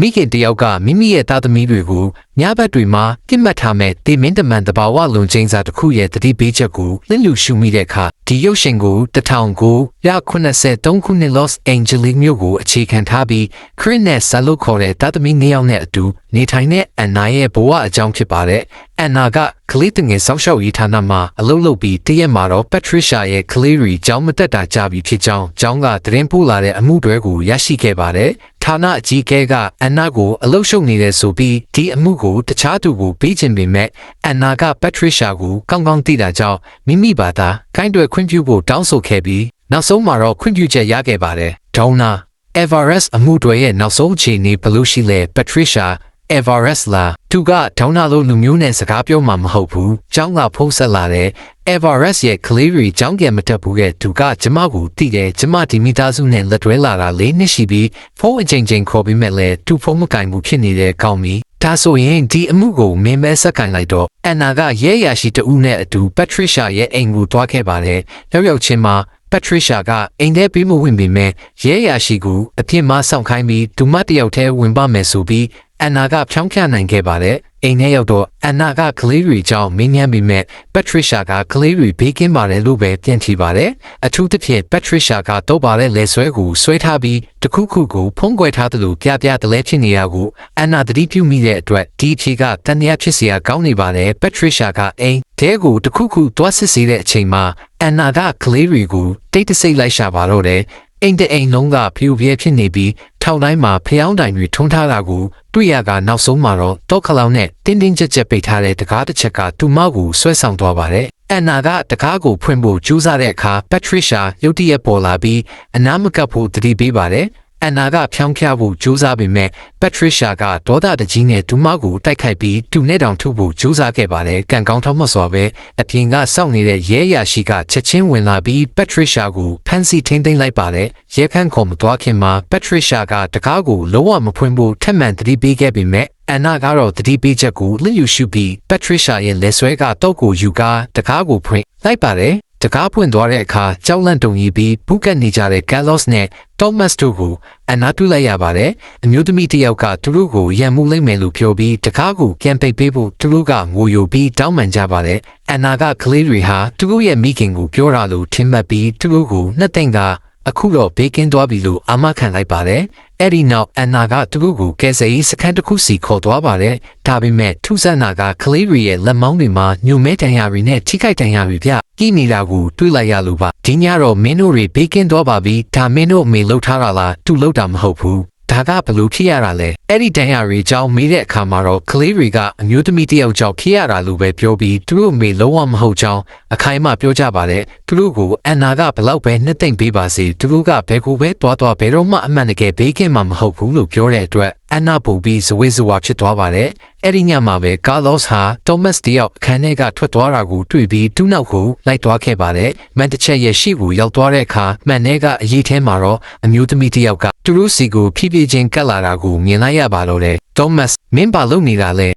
မိခင်တယောက်ကမိမိရဲ့သားသမီးတွေကိုညဘက်တွေမှာပြစ်မှတ်ထားမဲ့တေမင်းတမန်တဘာဝလွန်ချင်းစာတစ်ခုရဲ့တတိပေးချက်ကိုလင်းလူရှုမိတဲ့အခါဒီရုပ်ရှင်ကို1983ခုနှစ် Los Angeles မြို့ကိုအခြေခံထားပြီးခရစ်နဲ့ဆာလုခေါ်တဲ့သားသမီး2ယောက်နဲ့အတူနေထိုင်တဲ့အန်နာရဲ့ဘဝအကြောင်းဖြစ်ပါတယ်။အန်နာကကလေးတငယ်စောင့်ရှောက်ရေးဌာနမှာအလုပ်လုပ်ပြီးတရက်မှာတော့ Patricia ရဲ့ကလေးတွေကျောင်းမတက်တာကြပြီဖြစ်ကြောင်းကျောင်းကသတင်းပို့လာတဲ့အမှုတွေကိုရရှိခဲ့ပါတယ်။ဌာနအကြီးအကဲကအန်နာကိုအလုပ်ရှုပ်နေတဲ့ဆိုပြီးဒီအမှုကိုတခြားသူကိုပေးချင်ပေမဲ့အန်နာက Patricia ကိုကောင်းကောင်းသိတာကြောင့်မိမိဘာသာခိုင်းတွယ်ခွင့်ပြုဖို့တောင်းဆိုခဲ့ပြီးနောက်ဆုံးမှာတော့ခွင့်ပြုချက်ရခဲ့ပါတယ်။ဒေါနာ Everest အမှုတွေရဲ့နောက်ဆုံးအခြေအနေဘယ်လိုရှိလဲ Patricia Everest လာသူကဒေါနာလိုလူမျိုးနဲ့စကားပြောမှမဟုတ်ဘူး။ကျောင်းကဖုန်းဆက်လာတယ်။ Everest ရဲ့ကလေးတွေကျောင်းကမတက်ဘူးရဲ့သူကကျမကိုတည်တယ်ကျမဒီမိသားစုနဲ့လက်တွဲလာတာ၄နှစ်ရှိပြီးဖုန်းအချိန်ချင်းခေါ်ပြီးမဲ့လဲသူဖုန်းမကင်ဘူးဖြစ်နေတဲ့ကောင်းပြီ။ဒါဆိုရင်ဒီအမှုကိုမင်းမဲဆက်ကင်လိုက်တော့အန်နာကရဲရရှိတဦးနဲ့အတူ Patricia ရဲ့အိမ်ကိုတွားခဲ့ပါတယ်။ရောက်ချင်းမှာPatricia ကအိမ်ထဲပြီးမဝင်ပေမဲ့ရဲရရှိကိုအပြစ်မှစောင့်ခိုင်းပြီးဒူမတယောက်တည်းဝင်ပါမယ်ဆိုပြီးအန်နာကဖြောင်းဖြနိုင်ခဲ့ပါတယ်။အိမ်ထဲရောက်တော့အန်နာကကလေးတွေကြောင့်မင်းညမ်းပြီးမဲ့ Patricia ကကလေးတွေဘေးကင်းပါတယ်လို့ပဲပြန်ထီပါတယ်။အထူးသဖြင့် Patricia ကတော့ပါတဲ့လက်ဆွဲကိုဆွဲထားပြီးတခုခုကိုဖုံးကွယ်ထားသလိုပြတလဲဖြစ်နေရကိုအန်နာသတိပြုမိတဲ့အတွက်ဒီဖြေကတန်တရားဖြစ်เสียကောင်းနေပါတယ်။ Patricia ကအိမ်တဲကိုတခုခုတွားစစ်စေးတဲ့အချိန်မှာအန်နာကကလေးတွေကိုတိတ်တဆိတ်လိုက်ရှာပါတော့တယ်။အိမ်တအိမ်လုံးကဖြူပြဲဖြစ်နေပြီးထောင်တိုင်းမှာဖျောင်းတိုင်တွေထွန်းထားတာကိုတွေ့ရကနောက်ဆုံးမှာတော့တောခလောင်နဲ့တင်းတင်းကြပ်ကြပ်ပိတ်ထားတဲ့တကားတစ်ချက်ကသူမကိုဆွဲဆောင်သွားပါတယ်။အန်နာကတကားကိုဖွင့်ဖို့ကြိုးစားတဲ့အခါ Patricia ရုတ်တရက်ပေါ်လာပြီးအနားမကပ်ဖို့တတိပေးပါတယ်။အန်နာကဖြောင်းဖျဖို့ကြိုးစားပေမဲ့ Patricia ကဒေါသတကြီးနဲ့သူမကိုတိုက်ခိုက်ပြီးသူနဲ့တောင်ထုဖို့ကြိုးစားခဲ့ပါတယ်။ကံကောင်းထောက်မစွာပဲအပြင်ကစောင့်နေတဲ့ရဲရရှိကချက်ချင်းဝင်လာပြီး Patricia ကိုဖမ်းဆီးထိန်းသိမ်းလိုက်ပါတယ်။ရဲခန်းခေါ်မသွားခင်မှာ Patricia ကတကားကိုလုံးဝမဖွင့်ဖို့ထပ်မံတတိပေးခဲ့ပေမဲ့အန်နာကတော့တတိပေးချက်ကိုလျှစ်ယူရှုပြီး Patricia ရဲ့လက်ဆွဲကတော့ကိုယူကားတကားကိုဖွင့်လိုက်ပါတယ်။တကားပွင့်သွားတဲ့အခါကြောက်လန့်တုန်ကြီးပြီးဘူးကတ်နေကြတဲ့ Carlos နဲ့ Thomas တို့ကိုအနားပြုလိုက်ရပါတယ်။အမျိုးသမီးတစ်ယောက်ကသူတို့ကိုရန်မှုလိမ့်မယ်လို့ပြောပြီးတကားကိုပြန်ပိတ်ပေးဖို့သူတို့ကငိုယိုပြီးတောင်းပန်ကြပါတယ်။အန်နာကကလေးတွေဟာသူတို့ရဲ့မိခင်ကိုပြောတာလို့ထင်မှတ်ပြီးသူတို့ကိုနှစ်သိမ့်ကအခုတော့ဘေးကင်းသွားပြီလို့အာမခံလိုက်ပါတယ်။အဲ့ဒီနောက်အန်နာကသူတို့ကိုကယ်ဆယ်ရေးစခန်းတစ်ခုစီခေါ်သွားပါတယ်။ဒါပေမဲ့ထူးဆန်းတာကကလေးတွေရဲ့လက်မောင်းတွေမှာညိုမဲတန်ရာတွေနဲ့ထိခိုက်တန်ရာတွေပြကြီးနေတာကိုတွေ့လိုက်ရလို့ပါ။ဒီညတော့မင်းတို့တွေဘေးကင်းသွားပါပြီ။ဒါမင်းတို့အမေလှုပ်ထားတာလားသူလှုပ်တာမဟုတ်ဘူး။ဒါကဘလို့ဖြစ်ရတာလဲအဲ့ဒီတန်ရာတွေကြောင်းမေးတဲ့အခါမှာတော့ကလေးတွေကအမျိုးသမီးတယောက်ကြောင့်ဖြစ်ရတာလို့ပဲပြောပြီးသူတို့မေလုံးဝမဟုတ်ကြောင်းအခိုင်အမာပြောကြပါတယ်သူတို့ကိုအန်နာကဘလောက်ပဲနှစ်သိမ့်ပေးပါစေသူတို့ကဘယ်ကိုပဲတွားဘယ်တော့မှအမှန်တကယ်ဘေးကင်းမှာမဟုတ်ဘူးလို့ပြောတဲ့အတွက်အန်နာပူပြီးဇဝေဇဝါဖြစ်သွားပါတယ်အဲ့ဒီညမှာပဲကာလော့စ်ဟာတိုမတ်တယောက်အခန်းထဲကထွက်သွားတာကိုတွေ့ပြီးသူ့နောက်ကိုလိုက်သွားခဲ့ပါတယ်မန်တချက်ရဲ့ရှေ့ကိုရောက်သွားတဲ့အခါမန်ထဲကအရေးထဲမှာတော့အမျိုးသမီးတယောက်ကသူတို့စီကိုဖြည်းဖြည်းချင်းကတ်လာတာကိုမြင်လိုက်ရပါတော့တယ်တိုမတ်မင်းပါလုပ်နေတာလဲ